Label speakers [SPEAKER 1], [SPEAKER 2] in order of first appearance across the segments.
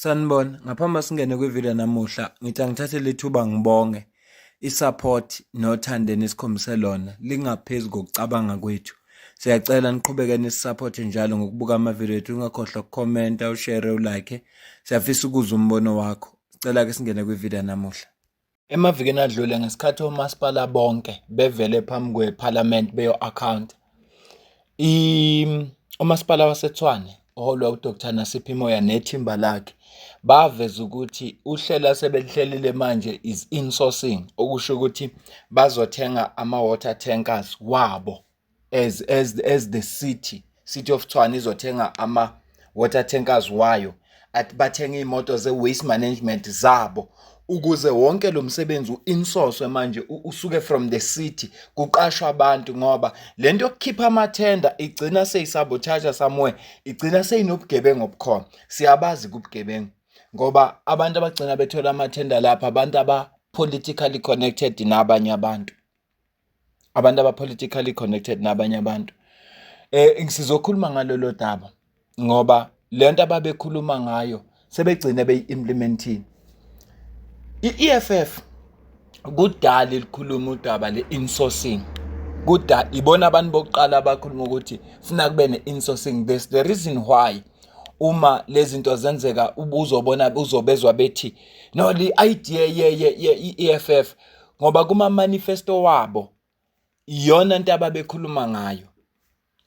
[SPEAKER 1] Sanibona, ngaphambi singene kwivideo namuhla, ngithi angithathe lethuba ngibonge i-support nothando enikhombise lona lingaphezu kokucabanga kwethu. Siyacela niqhubeke nisiphote njalo ngokubuka amavidiyo ethu, ungakhohlwa ukukhomenta, ushare, ulike. Siyafisa ukuzwa umbono wakho. Sicela ke singene kwivideo namuhla. Emavikeni adlule ngesikhathi omasipala bonke bevele phambi kweParliament beyo-account, umasipala waseTshwane oholwa uDr Nasiphi Moya nethimba lakhe baveza ukuthi uhlelo asebelihlelile manje is insourcing, okusho ukuthi bazothenga ama-water tankers wabo as the city of Tshwane izothenga ama-water tankers wayo, athi bathenge iy'moto ze-waste management zabo ukuze wonke lo msebenzi u-insourcwe manje usuke from the city kuqashwa abantu, ngoba lento yokukhipha amathenda igcina seyisabotaja somewhere, igcina seyinobugebengu obukhona. Siyabazi kubugebengu ngoba abantu abagcina bethola amathenda lapha abantu aba-politically connected nabanye abantu, sizokhuluma ngalolo daba ngoba lento ababekhuluma ngayo sebegcine beyi-implementile. I-EFF kudala ilikhuluma udaba le-insourcing, kudala ibona abantu bokuqala abakhuluma ukuthi funa kube ne-insourcing. There's the reason why uma lezi zinto zenzeka uzobezwa bethi no, le idea ye-EFF ngoba kuma-manifesto wabo iyona nto ababekhuluma ngayo.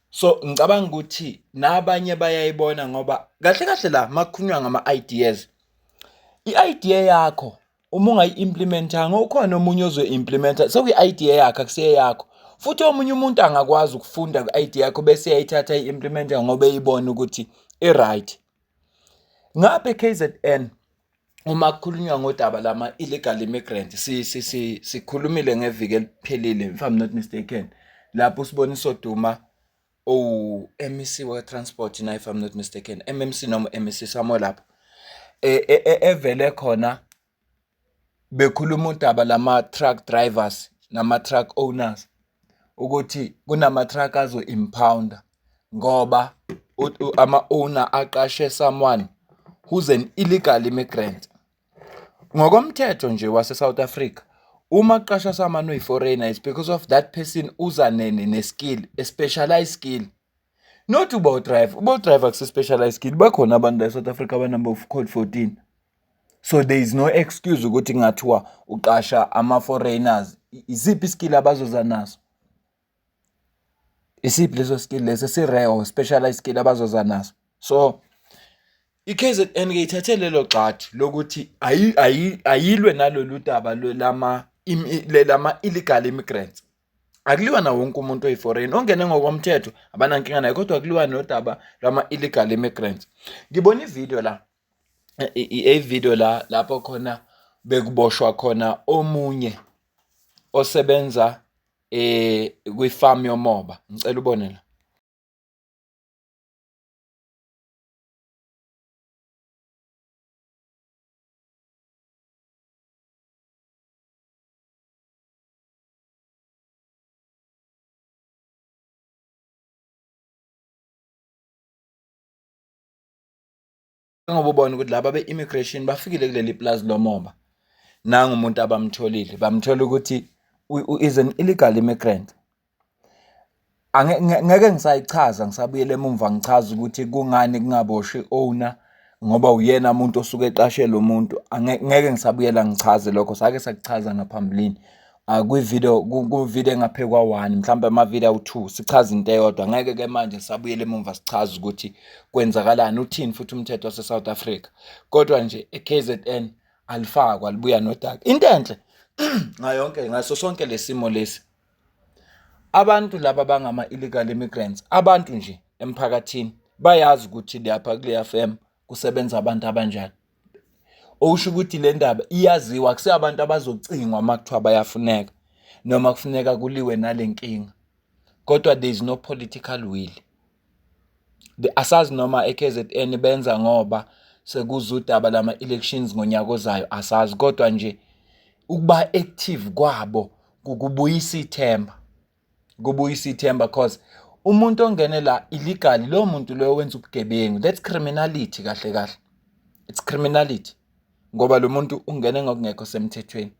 [SPEAKER 1] So ngicabanga ukuthi nabanye bayayibona ngoba kahle kahle la makukhulunywa ngama-ideas, i-idea yakho uma ungayi-implementanga ukhona omunye ozoyi-implementa, sekuyi-idea yakho akusiye yakho. Futhi omunye umuntu angakwazi ukufunda ku-idea yakho bese yayithatha i-implementa ngoba eyibona ukuthi i-right. Ngapha e-KZN uma kukhulunywa ngodaba lama-illegal immigrant, sikhulumile ngeviki eliphelile if I'm not mistaken, lapho sibona isoduma MEC we-transport na if I'm not mistaken, MMC noma MEC somewhere lapho evele khona bekhuluma udaba lama-truck drivers nama-truck owners ukuthi kunama-truck azo-impounda ngoba ama-owner aqashe someone who's an illegal immigrant. Ngokomthetho nje wase-South Africa, uma aqasha someone oyi-foreigner, it's because of that person uza ne-skill, a-specialized skill, not ubo-driver kuse-specialized skill. Bakhona abantu la e-South Africa abanumber of code 14. So there is no excuse ukuthi kungathiwa uqasha ama-foreigners. Iziphi skill abazoza nazo? Isiphi leso skill leso esi-rare or specialized skill abazoza nazo? So i-KZN ke ithathe lelo gxathu lokuthi ayilwe nalolu daba lama-illegal immigrants. Akuliwa na wonke umuntu oyi-foreign ongene ngokomthetho abanankinga naye, kodwa akuliwa nodaba lama-illegal immigrants. Ngibona ivideo lapho khona bekuboshwa khona omunye osebenza kwi-farm yomoba. Ngicela ubone la. Ngoba ubona ukuthi laba be-immigration bafikile kuleli plaza lomoba, nanga umuntu abamtholile, bamthola ukuthi is an illegal immigrant. Ngeke ngisayichaza, ngisabuyela emumva ngichaza ukuthi kungani kungaboshwe owner ngoba uyena umuntu osuke eqashe lo muntu. Ngeke ngisabuyela ngichaze lokho, sake sakuchaza ngaphambilini kuvidiyo engaphekwa 1 mhlawumbe amavidiyo awu-2 sichaza into eyodwa. Ngeke-ke manje sabuyela emumva sichaza ukuthi kwenzakalani, uthini futhi umthetho wase-South Africa. Kodwa nje e-KZN alifakwa, libuya nodaka. Into enhle ngaso sonke lesimo lesi, abantu laba bangama-illegal immigrants, abantu nje emphakathini bayazi ukuthi lapha kule FM kusebenza abantu abanjani. Okusho ukuthi le ndaba iyaziwa, akusiyo abantu abazocingwa uma kuthiwa bayafuneka noma kufuneka kuliwe nale nkinga, kodwa there is no political will. Asazi noma e-KZN benza ngoba sekuza udaba lama-elections ngonyaka ozayo, asazi, kodwa nje ukuba active kwabo kubuyisa ithemba, because umuntu ongene la illegal, lo muntu loyo wenza ubugebengu, that's criminality kahle kahle. It's criminality ngoba lo muntu ungene ngokungekho semthethweni.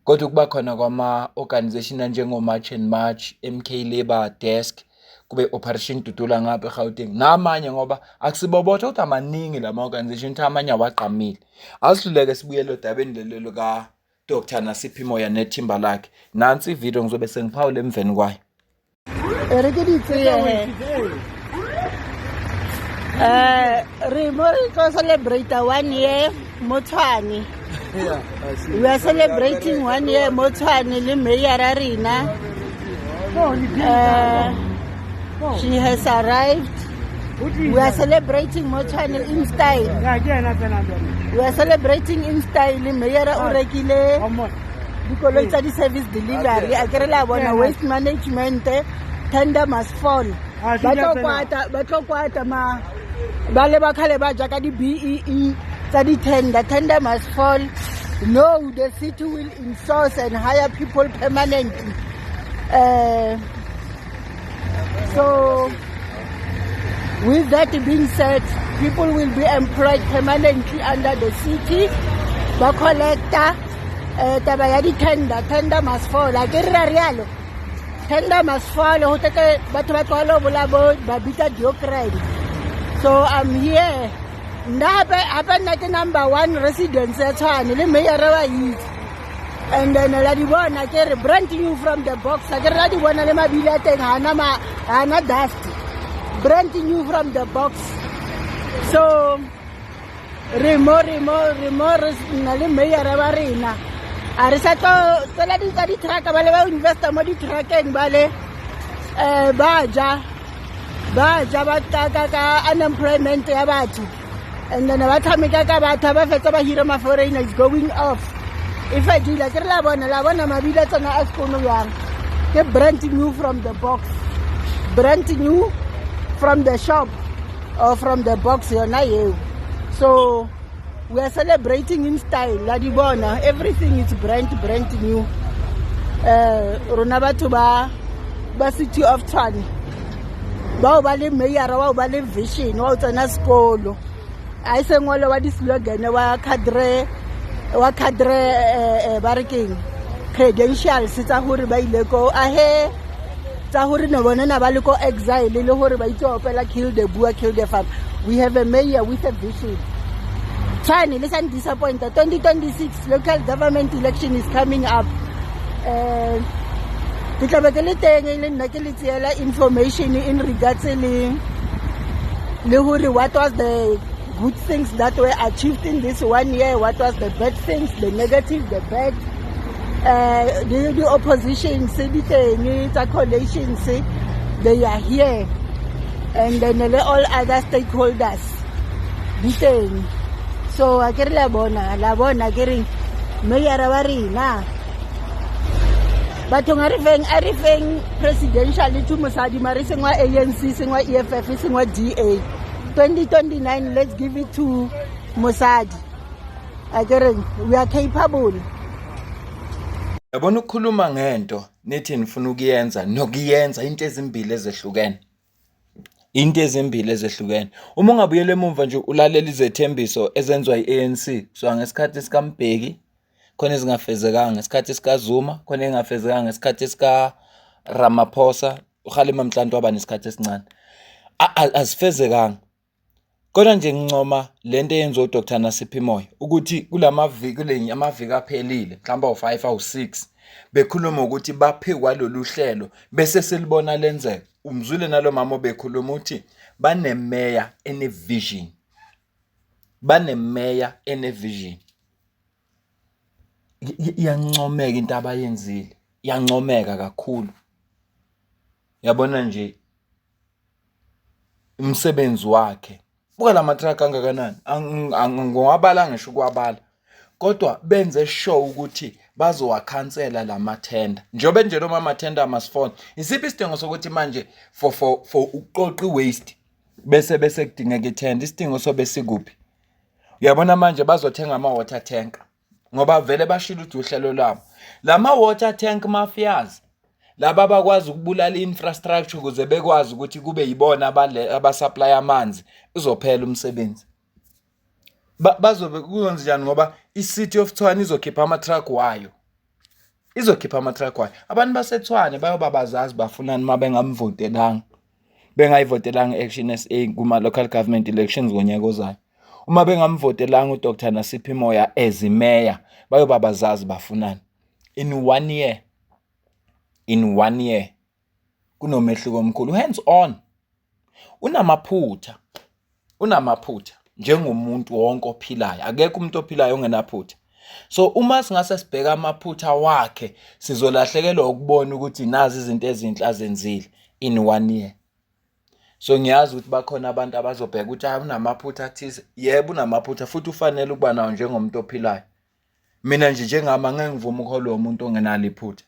[SPEAKER 1] Kodwa kuba khona kwama-organization anjengo-March and March, MK Labour Desk, kube Operation Dudula ngapha eGauteng namanye, ngoba akusibo bodwa kodwa amaningi lama-organization ukuthi amanye awagqamile. Asidluleke sibuyele odabeni lelo ka Dr. Nasiphi Moya nethimba lakhe. Nansi ividiyo ngizobe sengiphawula emveni kwayo.
[SPEAKER 2] Re tlo celebrate 1 year mo Tshwane. We are celebrating 1 year mo Tshwane le mayor ya rena. She has arrived. We are celebrating mo Tshwane in style. We are celebrating in style. Mayor o rekile dikoloi tsa di-service delivery. A ke re la bona waste management, tender must fall. Ba tlo kwata ma ba le ba khale ba ja ka di-BEE tsa di-tender must fall. No, the city will insource and hire people permanently. So with that being said, people will be employed permanently under the city. Ba collector taba ya di-tender must fall. A ke re rialo tender must fall ho teke batho ba tlolo bola bo ba bita diokradi. So I'm here. Hapa na ke number 1 residence ya Tshwane le mayor wa it. And then la di bona ke re brand new from the box. A ke re la di bona le mabila teng hana dust. Brand new from the box. So remo na le mayor wa rena. A re sa tla di truck ba le ba investor mo di truckeng ba le ba ja ba ka unemployment ya batho. And then ba thameka ka batho ba fetsa ba hira ma foreigners going off. If I do like la bona mabila tsona a skono yang ke brand new from the box, brand new from the shop or from the box yona yeo. So we are celebrating in style. La di bona, everything is brand new. Rona batho ba city of Tshwane ba ba le mayor wa ba le vision wa tsena sekolo. A se ngolo wa di slogan wa cadre barking credentials tsa hore ba ile ko ahe tsa hore ne bona na ba le ko exile le hore ba itse opela kill the boer, kill the farm. We have a mayor with a vision. Tshwane, listen, disappointed. 2026 local government election is coming up. Ke tla ba ke le teng le nna ke le tseela information in regards le hore what was the good things that were achieved in this 1 year, what was the bad things, the negative, the bad. The opposition, the coalitions, they are here, and then all other stakeholders. So I get la bona getting mayor wa rena. Batho arifeng presidential to Mosadi mari sengwa ANC, sengwa EFF, sengwa DA. 2029, let's give it to Mosadi. Again, we are capable.
[SPEAKER 1] Yabona ukukhuluma ngento nithi nifuna ukuyenza nokuyenza into ezimbili ezehlukene. Into ezimbili ezehlukene. Uma ungabuyela emumva nje ulalela izethembiso ezenziwa iANC, so ngesikhathi sikaMbeki khona ezingafezekanga, ngesikhathi sikaZuma khona engafezekanga, ngesikhathi sika Ramaphosa uKhalima Mhlantu waba nesikhathi esincane. Asifezekanga. Kodwa nje ngincoma lento eyenziwa uDr Nasiphi Moya ukuthi kulamaviki amaviki aphelile mhlawumbe u5 awu6 bekhuluma ukuthi baphekwa lolu hlelo bese silibona lenzeka. Umzwile nalo mama obekhuluma ukuthi banemeya enevision. Banemeya enevision. Iyancomeka into abayenzile. Iyancomeka kakhulu. Yabona nje umsebenzi wakhe. Buka la matraka kangakanani. Angwabala ngisho kwabala. Kodwa benze show ukuthi bazowakhansela lamathenda. Njobe nje lo mama tender must fall. Isiphi isidingo sokuthi manje for uqoqi waste bese kudingeka ithenda, isidingo sobe sikuphi? Uyabona manje bazothenga ama water tank ngoba vele bashilo ukuthi uhlelo lwabo. Lama water tank mafias laba bakwazi ukubulala infrastructure ukuze bekwazi ukuthi kube yibona abasupply amanzi uzophela umsebenzi. bazobe kuyonjani ngoba i-City of Tshwane izokhipha ama-truck wayo. Izokhipha ama-truck wayo. Abantu baseTshwane bayoba bazazi bafunani uma bengamvotelanga. Bengayivotelanga i-Action SA kuma-local government elections ngonyaka ozayo. Uma bengamvotelanga uDr Nasiphi Moya as mayor, bayoba bazazi bafunani. In 1 year, kunomehluko omkhulu. Hands on. Unamaphutha njengomuntu wonke ophilayo. Akekho umuntu ophilayo ongenaphutha. So uma singase sibheka amaphutha wakhe, sizolahlekelwa ukubona ukuthi nazi izinto ezinhle azenzile in 1 year. So ngiyazi ukuthi bakhona abantu abazobheka ukuthi unamaphutha athize. Yebo unamaphutha futhi ufanele ukuba nawo njengomuntu ophilayo. Mina nje njengami angeke ngivume ukuholwa umuntu ongenalo iphutha.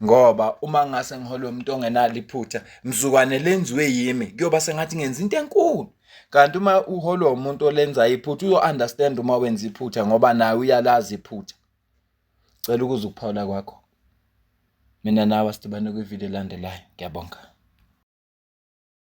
[SPEAKER 1] Ngoba uma ngase ngiholwe umuntu ongenalo iphutha, mzukwane lenziwe yimi, kuyoba sengathi ngenza into enkulu. Kanti uma uholwa umuntu olenza iphutha, uyo-understand uma wenza iphutha ngoba naye uyalazi iphutha. Cela ukuze ukuphawula kwakho. Mina nawe sidibane kwivideo elandelayo. Ngiyabonga.